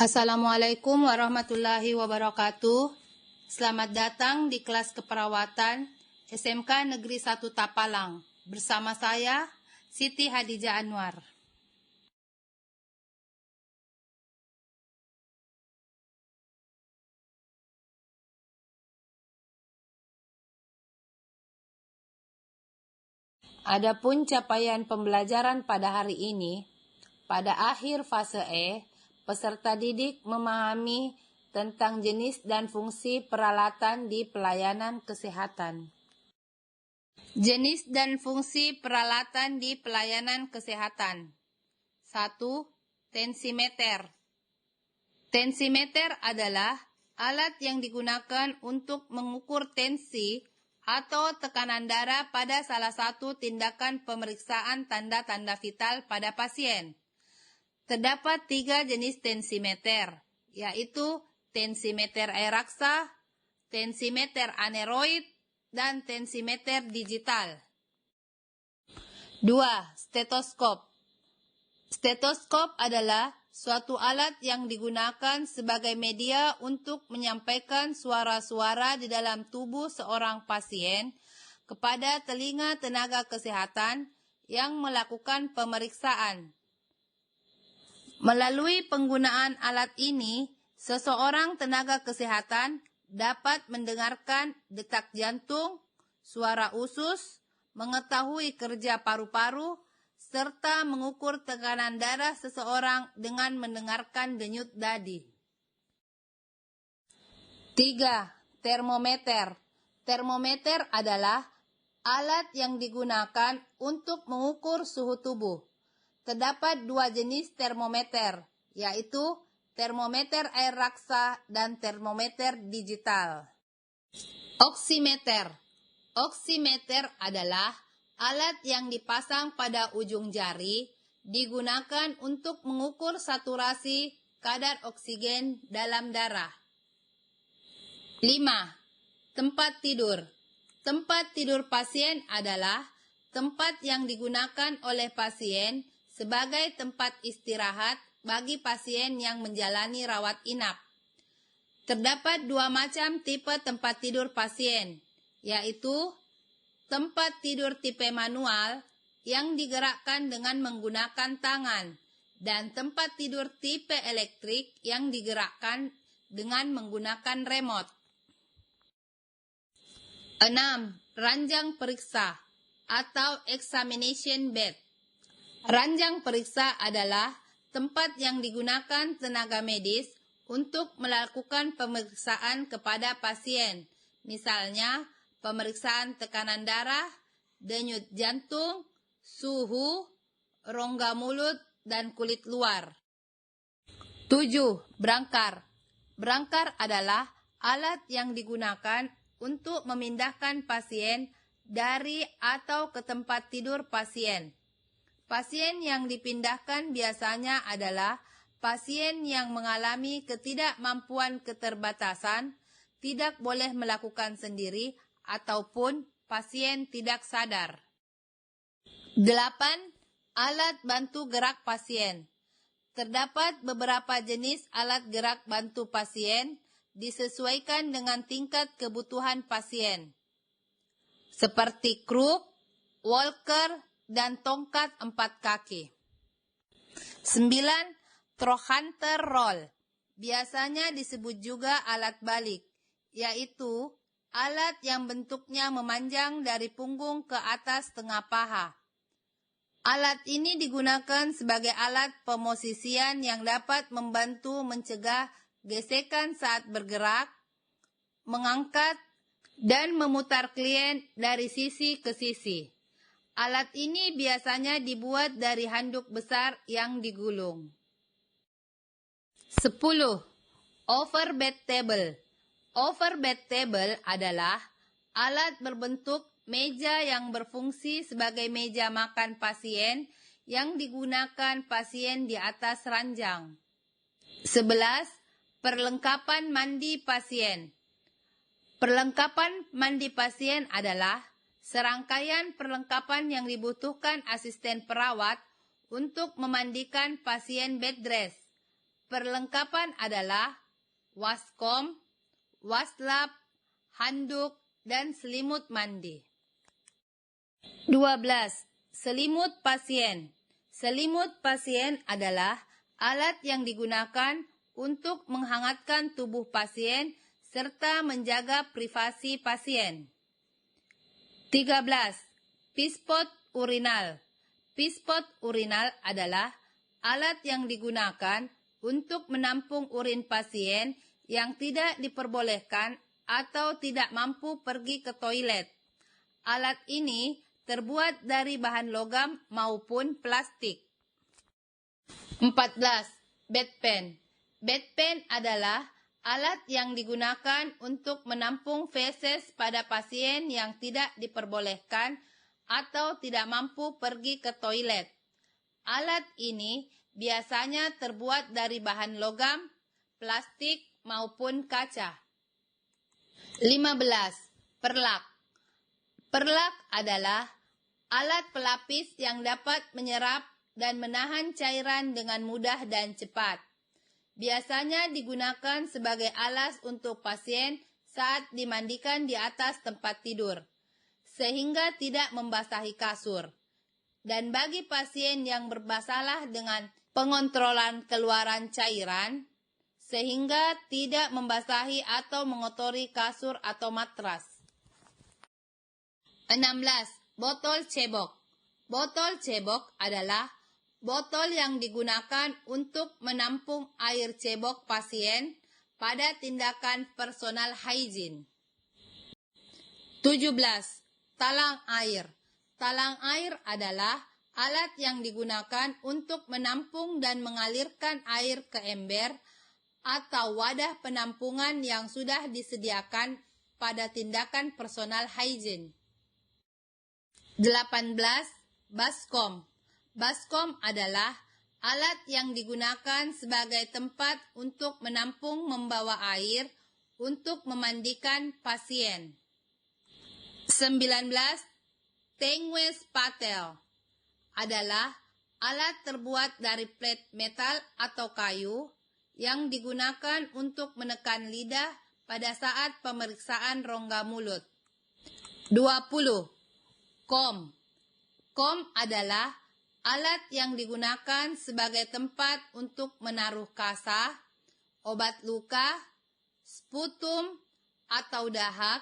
Assalamualaikum warahmatullahi wabarakatuh. Selamat datang di kelas keperawatan SMK Negeri 1 Tapalang. Bersama saya, Siti Hadijah Anwar. Adapun capaian pembelajaran pada hari ini, pada akhir fase E, peserta didik memahami tentang jenis dan fungsi peralatan di pelayanan kesehatan. Jenis dan fungsi peralatan di pelayanan kesehatan. 1. Tensimeter. Tensimeter adalah alat yang digunakan untuk mengukur tensi atau tekanan darah pada salah satu tindakan pemeriksaan tanda-tanda vital pada pasien. Terdapat 3 jenis tensimeter, yaitu tensimeter air raksa, tensimeter aneroid, dan tensimeter digital. 2. Stetoskop. Stetoskop adalah suatu alat yang digunakan sebagai media untuk menyampaikan suara-suara di dalam tubuh seorang pasien kepada telinga tenaga kesehatan yang melakukan pemeriksaan. Melalui penggunaan alat ini, seseorang tenaga kesehatan dapat mendengarkan detak jantung, suara usus, mengetahui kerja paru-paru, serta mengukur tekanan darah seseorang dengan mendengarkan denyut nadi. 3. Termometer. Termometer adalah alat yang digunakan untuk mengukur suhu tubuh. Terdapat 2 jenis termometer, yaitu termometer air raksa dan termometer digital. Oximeter. Oximeter adalah alat yang dipasang pada ujung jari, digunakan untuk mengukur saturasi kadar oksigen dalam darah. 5. Tempat tidur. Tempat tidur pasien adalah tempat yang digunakan oleh pasien sebagai tempat istirahat bagi pasien yang menjalani rawat inap. Terdapat 2 macam tipe tempat tidur pasien, yaitu tempat tidur tipe manual yang digerakkan dengan menggunakan tangan dan tempat tidur tipe elektrik yang digerakkan dengan menggunakan remote. 6. Ranjang periksa atau examination bed. Ranjang periksa adalah tempat yang digunakan tenaga medis untuk melakukan pemeriksaan kepada pasien, misalnya pemeriksaan tekanan darah, denyut jantung, suhu, rongga mulut, dan kulit luar. 7. Brangkar. Brangkar adalah alat yang digunakan untuk memindahkan pasien dari atau ke tempat tidur pasien. Pasien yang dipindahkan biasanya adalah pasien yang mengalami ketidakmampuan keterbatasan, tidak boleh melakukan sendiri, ataupun pasien tidak sadar. 8. Alat bantu gerak pasien. Terdapat beberapa jenis alat gerak bantu pasien disesuaikan dengan tingkat kebutuhan pasien, seperti kruk, walker, dan tongkat 4 kaki. 9. Trochanter roll. Biasanya disebut juga alat balik, yaitu alat yang bentuknya memanjang dari punggung ke atas tengah paha. Alat ini digunakan sebagai alat pemosisian yang dapat membantu mencegah gesekan saat bergerak, mengangkat, dan memutar klien dari sisi ke sisi. Alat ini biasanya dibuat dari handuk besar yang digulung. 10. Overbed table. Overbed table adalah alat berbentuk meja yang berfungsi sebagai meja makan pasien yang digunakan pasien di atas ranjang. 11. Perlengkapan mandi pasien. Perlengkapan mandi pasien adalah serangkaian perlengkapan yang dibutuhkan asisten perawat untuk memandikan pasien bed rest. Perlengkapan adalah waskom, waslap, handuk, dan selimut mandi. 12. Selimut pasien. Selimut pasien adalah alat yang digunakan untuk menghangatkan tubuh pasien serta menjaga privasi pasien. 13. Pispot urinal. Pispot urinal adalah alat yang digunakan untuk menampung urin pasien yang tidak diperbolehkan atau tidak mampu pergi ke toilet. Alat ini terbuat dari bahan logam maupun plastik. 14. Bedpan. Bedpan adalah alat yang digunakan untuk menampung feses pada pasien yang tidak diperbolehkan atau tidak mampu pergi ke toilet. Alat ini biasanya terbuat dari bahan logam, plastik, maupun kaca. 15. Perlak. Perlak adalah alat pelapis yang dapat menyerap dan menahan cairan dengan mudah dan cepat. Biasanya digunakan sebagai alas untuk pasien saat dimandikan di atas tempat tidur, sehingga tidak membasahi kasur. Dan bagi pasien yang bermasalah dengan pengontrolan keluaran cairan, sehingga tidak membasahi atau mengotori kasur atau matras. 16. Botol cebok. Botol cebok adalah botol yang digunakan untuk menampung air cebok pasien pada tindakan personal hygiene. 17. Talang air. Talang air adalah alat yang digunakan untuk menampung dan mengalirkan air ke ember atau wadah penampungan yang sudah disediakan pada tindakan personal hygiene. 18. Baskom. Baskom adalah alat yang digunakan sebagai tempat untuk menampung membawa air untuk memandikan pasien. 19. Tengwes patel adalah alat terbuat dari plate metal atau kayu yang digunakan untuk menekan lidah pada saat pemeriksaan rongga mulut. 20. Kom. Kom adalah alat yang digunakan sebagai tempat untuk menaruh kasa, obat luka, sputum, atau dahak.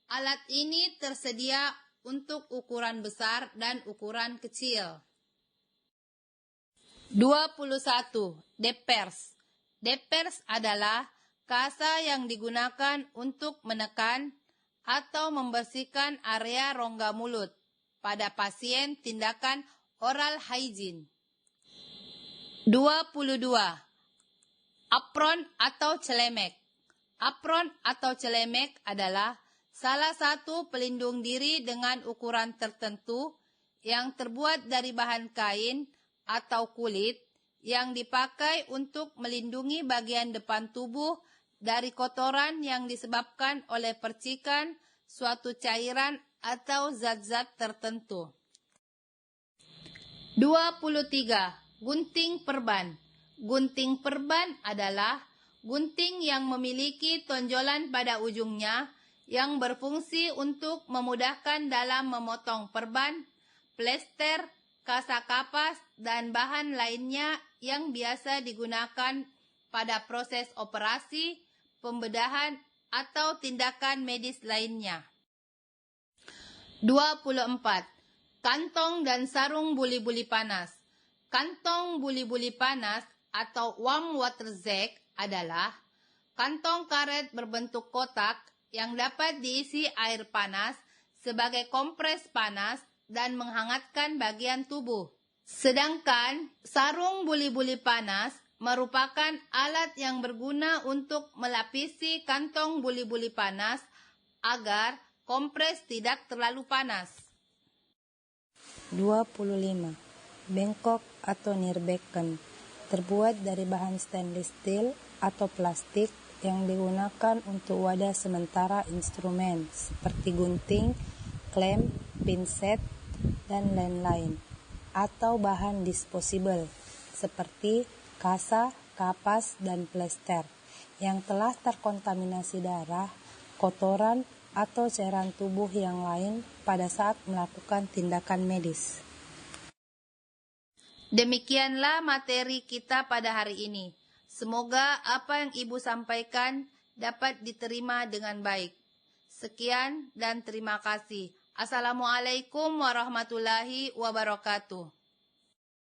Alat ini tersedia untuk ukuran besar dan ukuran kecil. 21. Depers. Depers adalah kasa yang digunakan untuk menekan atau membersihkan area rongga mulut pada pasien tindakan oral hygiene. 22. Apron atau celemek. Apron atau celemek adalah salah satu pelindung diri dengan ukuran tertentu yang terbuat dari bahan kain atau kulit yang dipakai untuk melindungi bagian depan tubuh dari kotoran yang disebabkan oleh percikan suatu cairan atau zat-zat tertentu. 23. Gunting perban. Gunting perban adalah gunting yang memiliki tonjolan pada ujungnya yang berfungsi untuk memudahkan dalam memotong perban, plester, kasa kapas, dan bahan lainnya yang biasa digunakan pada proses operasi, pembedahan, atau tindakan medis lainnya. 24. Kantong dan sarung buli-buli panas. Kantong buli-buli panas atau warm water sack adalah kantong karet berbentuk kotak yang dapat diisi air panas sebagai kompres panas dan menghangatkan bagian tubuh. Sedangkan sarung buli-buli panas merupakan alat yang berguna untuk melapisi kantong buli-buli panas agar kompres tidak terlalu panas. 25. Bengkok atau nirbekken terbuat dari bahan stainless steel atau plastik yang digunakan untuk wadah sementara instrumen seperti gunting, klem, pinset, dan lain-lain, atau bahan disposable seperti kasa, kapas, dan plester yang telah terkontaminasi darah, kotoran, atau cairan tubuh yang lain pada saat melakukan tindakan medis. Demikianlah materi kita pada hari ini. Semoga apa yang Ibu sampaikan dapat diterima dengan baik. Sekian dan terima kasih. Assalamualaikum warahmatullahi wabarakatuh.